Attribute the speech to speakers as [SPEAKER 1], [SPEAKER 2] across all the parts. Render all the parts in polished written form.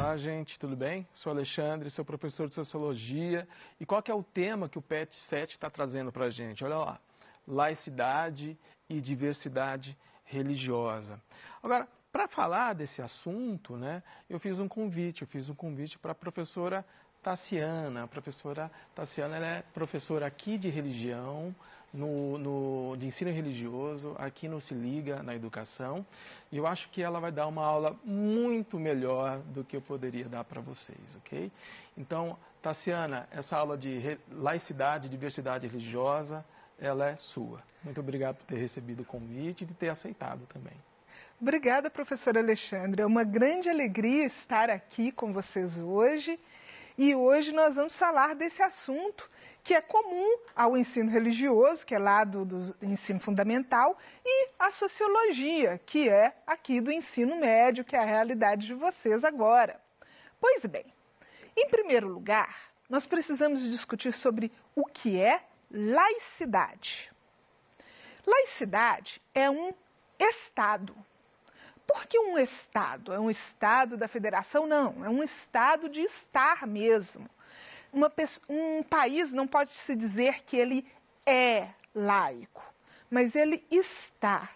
[SPEAKER 1] Olá, gente, tudo bem? Sou Alexandre, sou professor de Sociologia. E qual que é o tema que o PET 7 está trazendo para a gente? Olha lá, laicidade e diversidade religiosa. Agora, para falar desse assunto, né, eu fiz um convite para a professora Tassiana. A professora Tassiana ela é professora aqui de religião, de ensino religioso, aqui no Se Liga, na educação. E eu acho que ela vai dar uma aula muito melhor do que eu poderia dar para vocês, ok? Então, Tassiana, essa aula de laicidade e diversidade religiosa, ela é sua. Muito obrigado por ter recebido o convite e de ter aceitado também.
[SPEAKER 2] Obrigada, professor Alexandre. É uma grande alegria estar aqui com vocês hoje. E hoje nós vamos falar desse assunto que é comum ao ensino religioso, que é lá do ensino fundamental, e à sociologia, que é aqui do ensino médio, que é a realidade de vocês agora. Pois bem, em primeiro lugar, nós precisamos discutir sobre o que é laicidade. Laicidade é um Estado. Por que um Estado? É um Estado da federação? Não, é um Estado de estar mesmo. Um país não pode se dizer que ele é laico, mas ele está,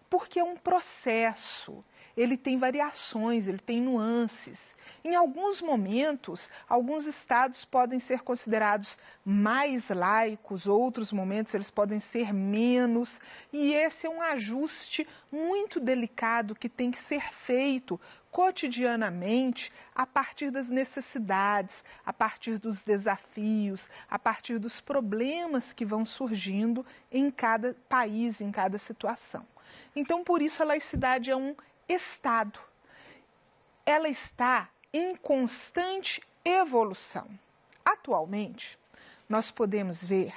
[SPEAKER 2] porque é um processo, ele tem variações, ele tem nuances. Em alguns momentos, alguns estados podem ser considerados mais laicos, outros momentos eles podem ser menos, e esse é um ajuste muito delicado que tem que ser feito cotidianamente a partir das necessidades, a partir dos desafios, a partir dos problemas que vão surgindo em cada país, em cada situação. Então, por isso a laicidade é um Estado. Ela está em constante evolução. Atualmente, nós podemos ver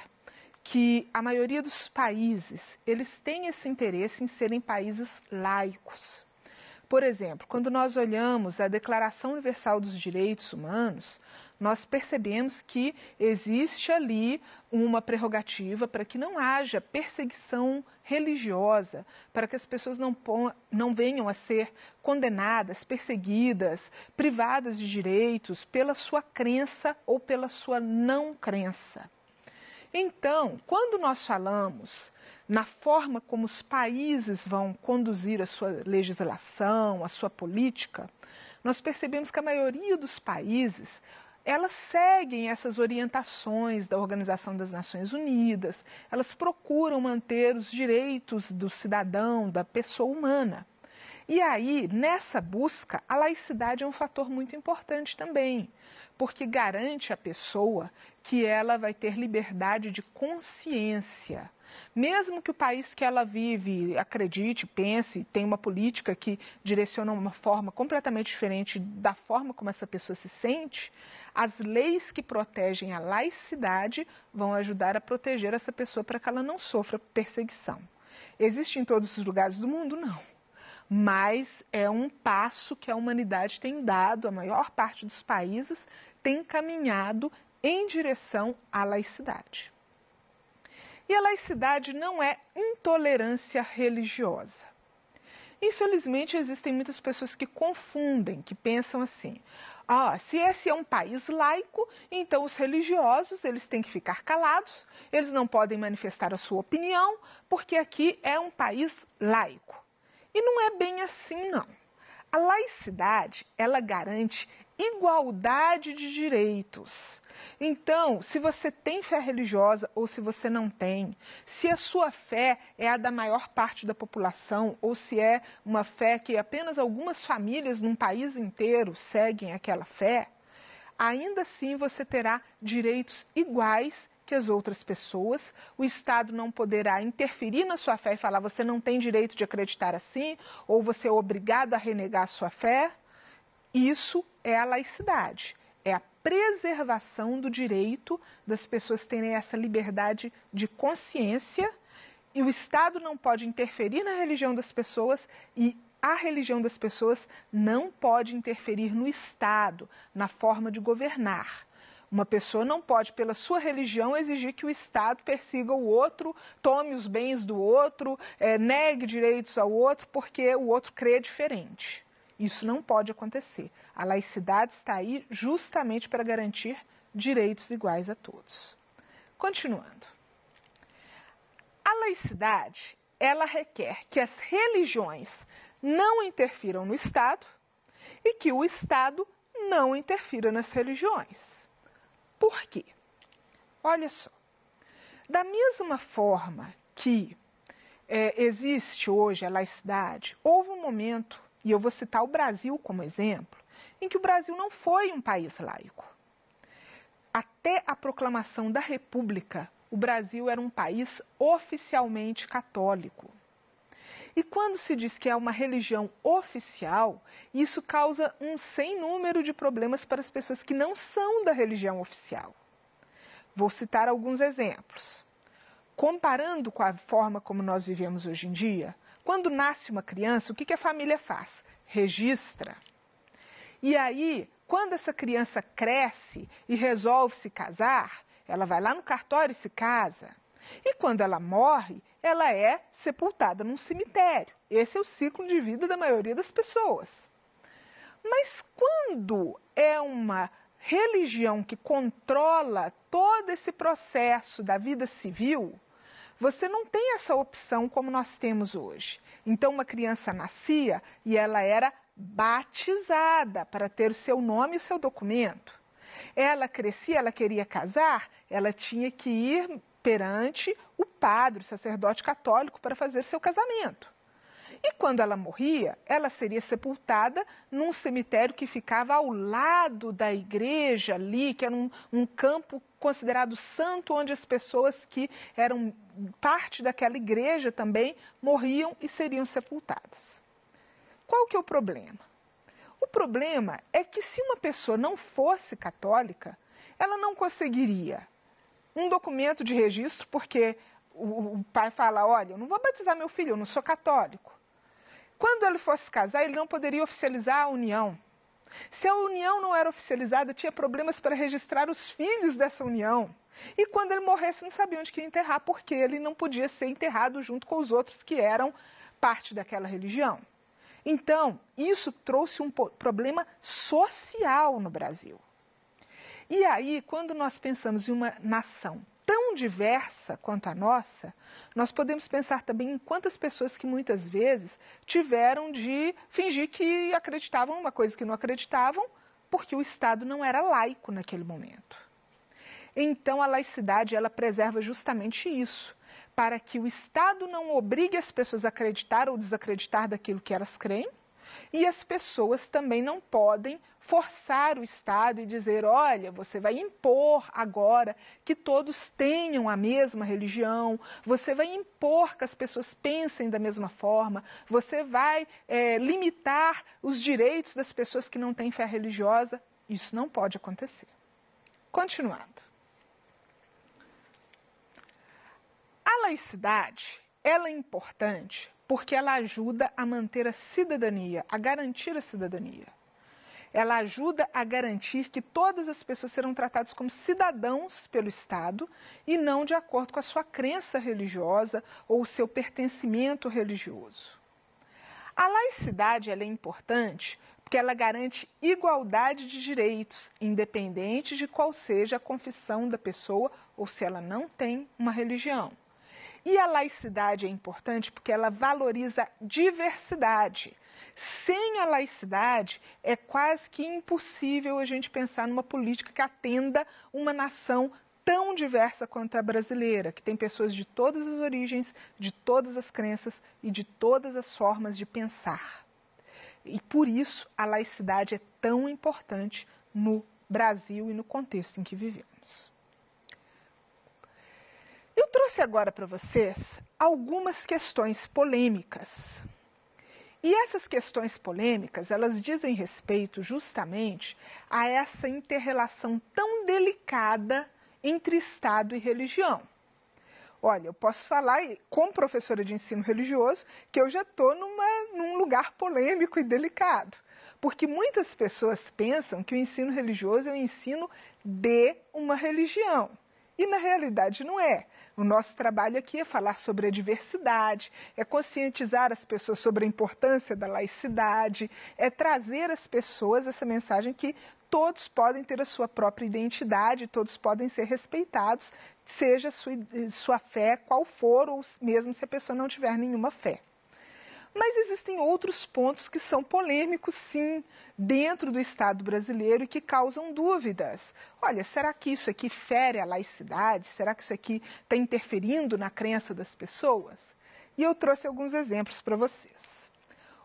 [SPEAKER 2] que a maioria dos países, eles têm esse interesse em serem países laicos. Por exemplo, quando nós olhamos a Declaração Universal dos Direitos Humanos, nós percebemos que existe ali uma prerrogativa para que não haja perseguição religiosa, para que as pessoas não venham a ser condenadas, perseguidas, privadas de direitos pela sua crença ou pela sua não crença. Então, quando nós falamos na forma como os países vão conduzir a sua legislação, a sua política, nós percebemos que a maioria dos países, elas seguem essas orientações da Organização das Nações Unidas, elas procuram manter os direitos do cidadão, da pessoa humana. E aí, nessa busca, a laicidade é um fator muito importante também, porque garante à pessoa que ela vai ter liberdade de consciência. Mesmo que o país que ela vive acredite, pense, tenha uma política que direciona uma forma completamente diferente da forma como essa pessoa se sente, as leis que protegem a laicidade vão ajudar a proteger essa pessoa para que ela não sofra perseguição. Existe em todos os lugares do mundo? Não. Mas é um passo que a humanidade tem dado, a maior parte dos países tem caminhado em direção à laicidade. E a laicidade não é intolerância religiosa. Infelizmente, existem muitas pessoas que confundem, que pensam assim, se esse é um país laico, então os religiosos eles têm que ficar calados, eles não podem manifestar a sua opinião, porque aqui é um país laico. E não é bem assim, não. A laicidade, ela garante igualdade de direitos. Então, se você tem fé religiosa ou se você não tem, se a sua fé é a da maior parte da população ou se é uma fé que apenas algumas famílias num país inteiro seguem aquela fé, ainda assim você terá direitos iguais que as outras pessoas, o Estado não poderá interferir na sua fé e falar você não tem direito de acreditar assim, ou você é obrigado a renegar a sua fé. Isso é a laicidade, é a preservação do direito das pessoas terem essa liberdade de consciência, e o Estado não pode interferir na religião das pessoas e a religião das pessoas não pode interferir no Estado, na forma de governar. Uma pessoa não pode, pela sua religião, exigir que o Estado persiga o outro, tome os bens do outro, negue direitos ao outro, porque o outro crê diferente. Isso não pode acontecer. A laicidade está aí justamente para garantir direitos iguais a todos. Continuando. A laicidade, ela requer que as religiões não interfiram no Estado e que o Estado não interfira nas religiões. Por quê? Olha só. Da mesma forma que existe hoje a laicidade, houve um momento, e eu vou citar o Brasil como exemplo, em que o Brasil não foi um país laico. Até a proclamação da República, o Brasil era um país oficialmente católico. E quando se diz que é uma religião oficial, isso causa um sem número de problemas para as pessoas que não são da religião oficial. Vou citar alguns exemplos. Comparando com a forma como nós vivemos hoje em dia, quando nasce uma criança, o que a família faz? Registra. E aí, quando essa criança cresce e resolve se casar, ela vai lá no cartório e se casa. E quando ela morre, ela é sepultada num cemitério. Esse é o ciclo de vida da maioria das pessoas. Mas quando é uma religião que controla todo esse processo da vida civil, você não tem essa opção como nós temos hoje. Então, uma criança nascia e ela era batizada para ter o seu nome e o seu documento. Ela crescia, ela queria casar, ela tinha que ir perante o padre, o sacerdote católico, para fazer seu casamento. E quando ela morria, ela seria sepultada num cemitério que ficava ao lado da igreja ali, que era um campo considerado santo, onde as pessoas que eram parte daquela igreja também morriam e seriam sepultadas. Qual que é o problema? O problema é que se uma pessoa não fosse católica, ela não conseguiria um documento de registro, porque o pai fala, olha, eu não vou batizar meu filho, eu não sou católico. Quando ele fosse casar, ele não poderia oficializar a união. Se a união não era oficializada, tinha problemas para registrar os filhos dessa união. E quando ele morresse, não sabia onde que ia enterrar, porque ele não podia ser enterrado junto com os outros que eram parte daquela religião. Então, isso trouxe um problema social no Brasil. E aí, quando nós pensamos em uma nação tão diversa quanto a nossa, nós podemos pensar também em quantas pessoas que muitas vezes tiveram de fingir que acreditavam em uma coisa que não acreditavam, porque o Estado não era laico naquele momento. Então, a laicidade, ela preserva justamente isso, para que o Estado não obrigue as pessoas a acreditar ou desacreditar daquilo que elas creem, e as pessoas também não podem forçar o Estado e dizer, olha, você vai impor agora que todos tenham a mesma religião, você vai impor que as pessoas pensem da mesma forma, você vai limitar os direitos das pessoas que não têm fé religiosa. Isso não pode acontecer. Continuando. A laicidade, ela é importante porque ela ajuda a manter a cidadania, a garantir a cidadania. Ela ajuda a garantir que todas as pessoas serão tratadas como cidadãos pelo Estado e não de acordo com a sua crença religiosa ou o seu pertencimento religioso. A laicidade ela é importante porque ela garante igualdade de direitos, independente de qual seja a confissão da pessoa ou se ela não tem uma religião. E a laicidade é importante porque ela valoriza diversidade. Sem a laicidade, é quase que impossível a gente pensar numa política que atenda uma nação tão diversa quanto a brasileira, que tem pessoas de todas as origens, de todas as crenças e de todas as formas de pensar. E por isso a laicidade é tão importante no Brasil e no contexto em que vivemos. Eu trouxe agora para vocês algumas questões polêmicas. E essas questões polêmicas, elas dizem respeito justamente a essa inter-relação tão delicada entre Estado e religião. Olha, eu posso falar, como professora de ensino religioso, que eu já estou num lugar polêmico e delicado. Porque muitas pessoas pensam que o ensino religioso é o ensino de uma religião. E na realidade não é. O nosso trabalho aqui é falar sobre a diversidade, é conscientizar as pessoas sobre a importância da laicidade, é trazer às pessoas essa mensagem que todos podem ter a sua própria identidade, todos podem ser respeitados, seja sua fé qual for, ou mesmo se a pessoa não tiver nenhuma fé. Mas existem outros pontos que são polêmicos, sim, dentro do Estado brasileiro e que causam dúvidas. Olha, será que isso aqui fere a laicidade? Será que isso aqui está interferindo na crença das pessoas? E eu trouxe alguns exemplos para vocês.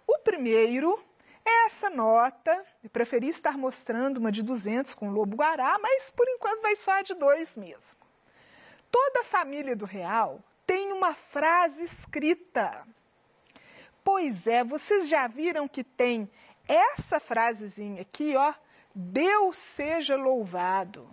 [SPEAKER 2] O primeiro é essa nota. Eu preferi estar mostrando uma de 200 com lobo-guará, mas por enquanto vai só a de 2 mesmo. Toda a família do real tem uma frase escrita. Pois é, vocês já viram que tem essa frasezinha aqui, ó, Deus seja louvado.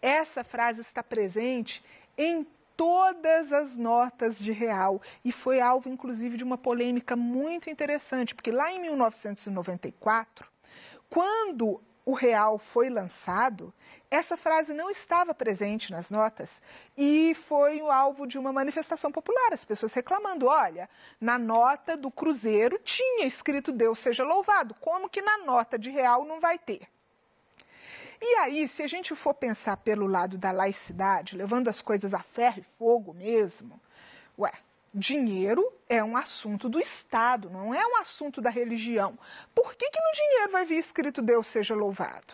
[SPEAKER 2] Essa frase está presente em todas as notas de real e foi alvo, inclusive, de uma polêmica muito interessante, porque lá em 1994, quando o real foi lançado, essa frase não estava presente nas notas e foi o alvo de uma manifestação popular, as pessoas reclamando, olha, na nota do Cruzeiro tinha escrito Deus seja louvado, como que na nota de real não vai ter? E aí, se a gente for pensar pelo lado da laicidade, levando as coisas a ferro e fogo mesmo, dinheiro é um assunto do Estado, não é um assunto da religião. Por que no dinheiro vai vir escrito Deus seja louvado?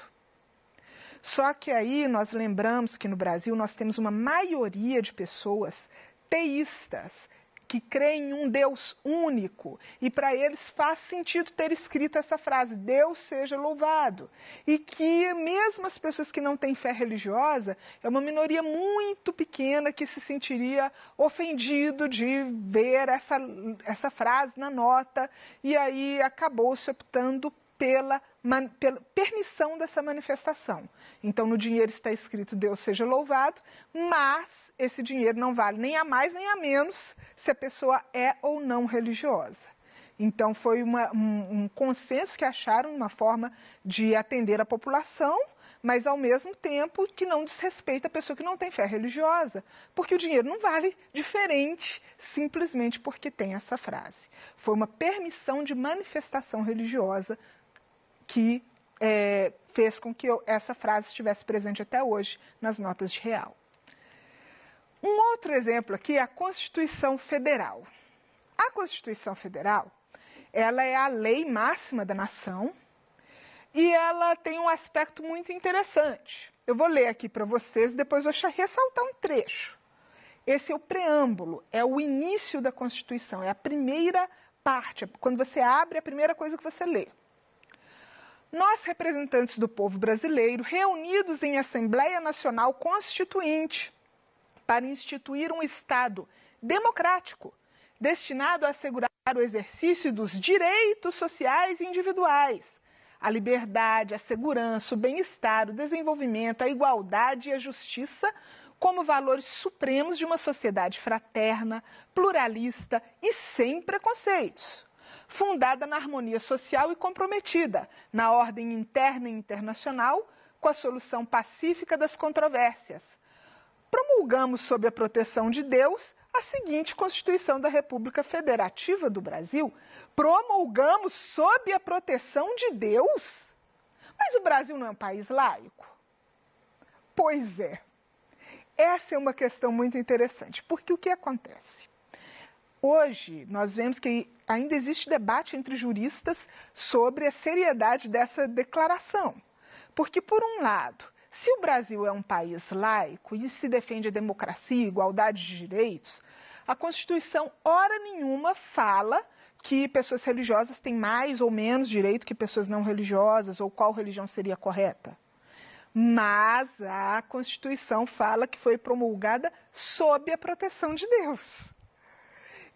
[SPEAKER 2] Só que aí nós lembramos que no Brasil nós temos uma maioria de pessoas teístas, que creem em um Deus único, e para eles faz sentido ter escrito essa frase, Deus seja louvado. E que mesmo as pessoas que não têm fé religiosa, é uma minoria muito pequena que se sentiria ofendido de ver essa frase na nota, e aí acabou se optando pela permissão dessa manifestação. Então no dinheiro está escrito Deus seja louvado, mas esse dinheiro não vale nem a mais nem a menos se a pessoa é ou não religiosa. Então foi um consenso que acharam uma forma de atender a população, mas ao mesmo tempo que não desrespeita a pessoa que não tem fé religiosa, porque o dinheiro não vale diferente simplesmente porque tem essa frase. Foi uma permissão de manifestação religiosa que fez com que essa frase estivesse presente até hoje nas notas de real. Um outro exemplo aqui é a Constituição Federal. A Constituição Federal, ela é a lei máxima da nação e ela tem um aspecto muito interessante. Eu vou ler aqui para vocês, depois vou ressaltar um trecho. Esse é o preâmbulo, é o início da Constituição, é a primeira parte, quando você abre, é a primeira coisa que você lê. Nós, representantes do povo brasileiro, reunidos em Assembleia Nacional Constituinte, para instituir um Estado democrático, destinado a assegurar o exercício dos direitos sociais e individuais, a liberdade, a segurança, o bem-estar, o desenvolvimento, a igualdade e a justiça como valores supremos de uma sociedade fraterna, pluralista e sem preconceitos, fundada na harmonia social e comprometida na ordem interna e internacional com a solução pacífica das controvérsias. Promulgamos sob a proteção de Deus a seguinte Constituição da República Federativa do Brasil. Promulgamos sob a proteção de Deus? Mas o Brasil não é um país laico? Pois é. Essa é uma questão muito interessante, porque o que acontece? Hoje, nós vemos que ainda existe debate entre juristas sobre a seriedade dessa declaração. Porque, por um lado, se o Brasil é um país laico e se defende a democracia e igualdade de direitos, a Constituição, hora nenhuma, fala que pessoas religiosas têm mais ou menos direito que pessoas não religiosas, ou qual religião seria correta. Mas a Constituição fala que foi promulgada sob a proteção de Deus.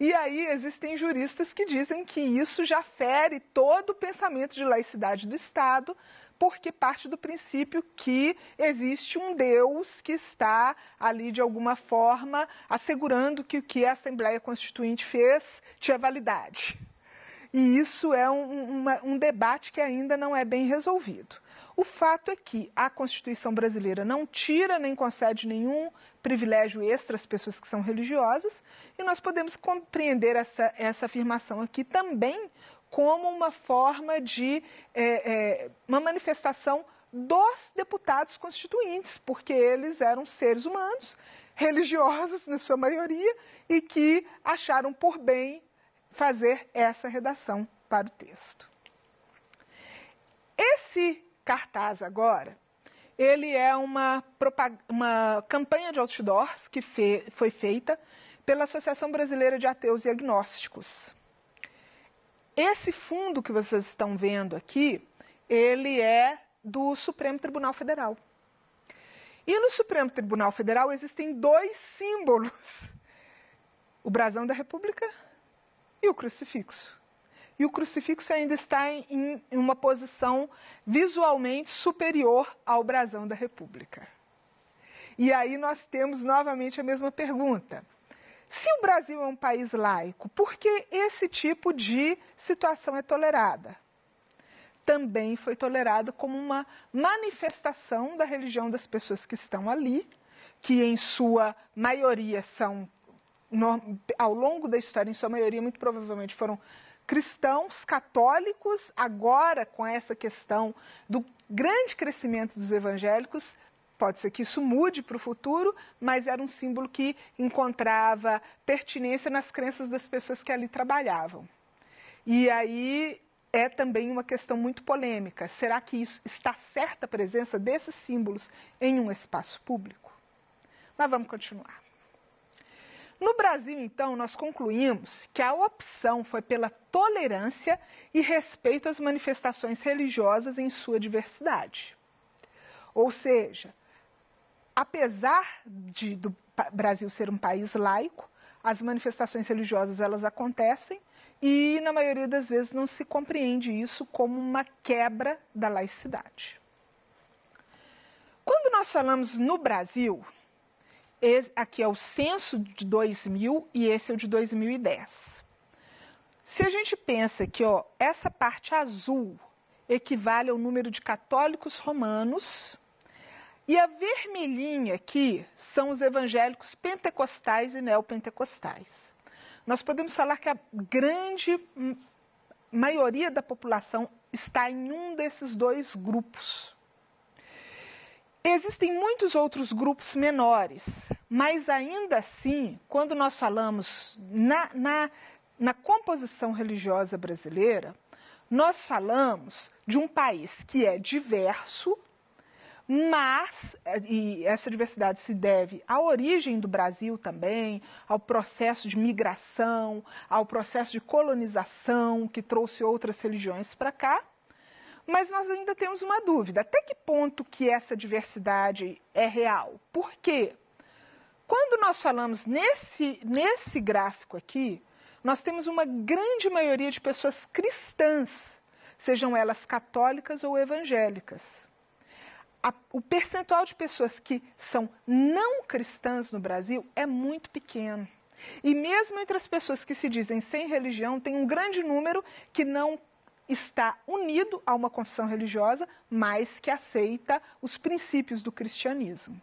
[SPEAKER 2] E aí existem juristas que dizem que isso já fere todo o pensamento de laicidade do Estado, porque parte do princípio que existe um Deus que está ali, de alguma forma, assegurando que o que a Assembleia Constituinte fez tinha validade. E isso é um debate que ainda não é bem resolvido. O fato é que a Constituição brasileira não tira nem concede nenhum privilégio extra às pessoas que são religiosas, e nós podemos compreender essa afirmação aqui também como uma forma de uma manifestação dos deputados constituintes, porque eles eram seres humanos, religiosos na sua maioria, e que acharam por bem fazer essa redação para o texto. Esse cartaz agora, ele é uma campanha de outdoors que foi feita pela Associação Brasileira de Ateus e Agnósticos. Esse fundo que vocês estão vendo aqui, ele é do Supremo Tribunal Federal. E no Supremo Tribunal Federal existem dois símbolos, o brasão da República e o crucifixo. E o crucifixo ainda está em uma posição visualmente superior ao brasão da República. E aí nós temos novamente a mesma pergunta. Se o Brasil é um país laico, por que esse tipo de situação é tolerada? Também foi tolerada como uma manifestação da religião das pessoas que estão ali, que em sua maioria são, ao longo da história, em sua maioria, muito provavelmente foram cristãos, católicos. Agora, com essa questão do grande crescimento dos evangélicos, pode ser que isso mude para o futuro, mas era um símbolo que encontrava pertinência nas crenças das pessoas que ali trabalhavam. E aí é também uma questão muito polêmica. Será que isso está certa a presença desses símbolos em um espaço público? Mas vamos continuar. No Brasil, então, nós concluímos que a opção foi pela tolerância e respeito às manifestações religiosas em sua diversidade. Ou seja, apesar do Brasil ser um país laico, as manifestações religiosas elas acontecem e, na maioria das vezes, não se compreende isso como uma quebra da laicidade. Quando nós falamos no Brasil, aqui é o censo de 2000 e esse é o de 2010. Se a gente pensa que essa parte azul equivale ao número de católicos romanos, e a vermelhinha aqui são os evangélicos pentecostais e neopentecostais. Nós podemos falar que a grande maioria da população está em um desses dois grupos. Existem muitos outros grupos menores, mas ainda assim, quando nós falamos na composição religiosa brasileira, nós falamos de um país que é diverso, mas, e essa diversidade se deve à origem do Brasil também, ao processo de migração, ao processo de colonização que trouxe outras religiões para cá, mas nós ainda temos uma dúvida, até que ponto que essa diversidade é real? Por quê? Quando nós falamos nesse gráfico aqui, nós temos uma grande maioria de pessoas cristãs, sejam elas católicas ou evangélicas. O percentual de pessoas que são não cristãs no Brasil é muito pequeno. E mesmo entre as pessoas que se dizem sem religião, tem um grande número que não está unido a uma confissão religiosa, mas que aceita os princípios do cristianismo.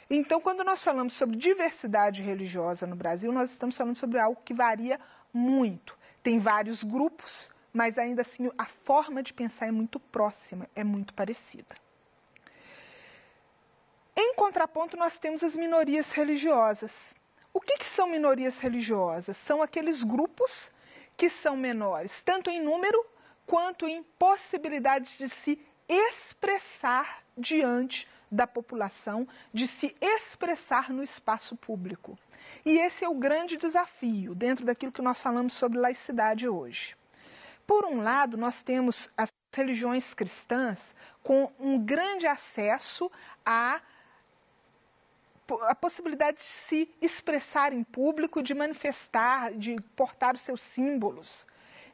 [SPEAKER 2] Então, quando nós falamos sobre diversidade religiosa no Brasil, nós estamos falando sobre algo que varia muito. Tem vários grupos, mas ainda assim a forma de pensar é muito próxima, é muito parecida. Em contraponto, nós temos as minorias religiosas. O que são minorias religiosas? São aqueles grupos que são menores, tanto em número quanto em possibilidades de se expressar diante da população, de se expressar no espaço público. E esse é o grande desafio dentro daquilo que nós falamos sobre laicidade hoje. Por um lado, nós temos as religiões cristãs com um grande acesso a possibilidade de se expressar em público, de manifestar, de portar os seus símbolos,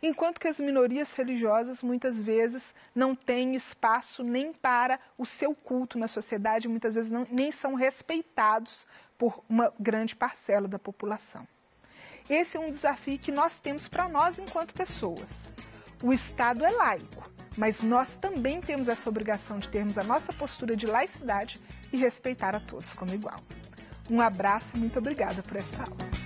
[SPEAKER 2] enquanto que as minorias religiosas muitas vezes não têm espaço nem para o seu culto na sociedade, muitas vezes nem são respeitados por uma grande parcela da população. Esse é um desafio que nós temos para nós enquanto pessoas. O Estado é laico, mas nós também temos essa obrigação de termos a nossa postura de laicidade e respeitar a todos como igual. Um abraço e muito obrigada por essa aula.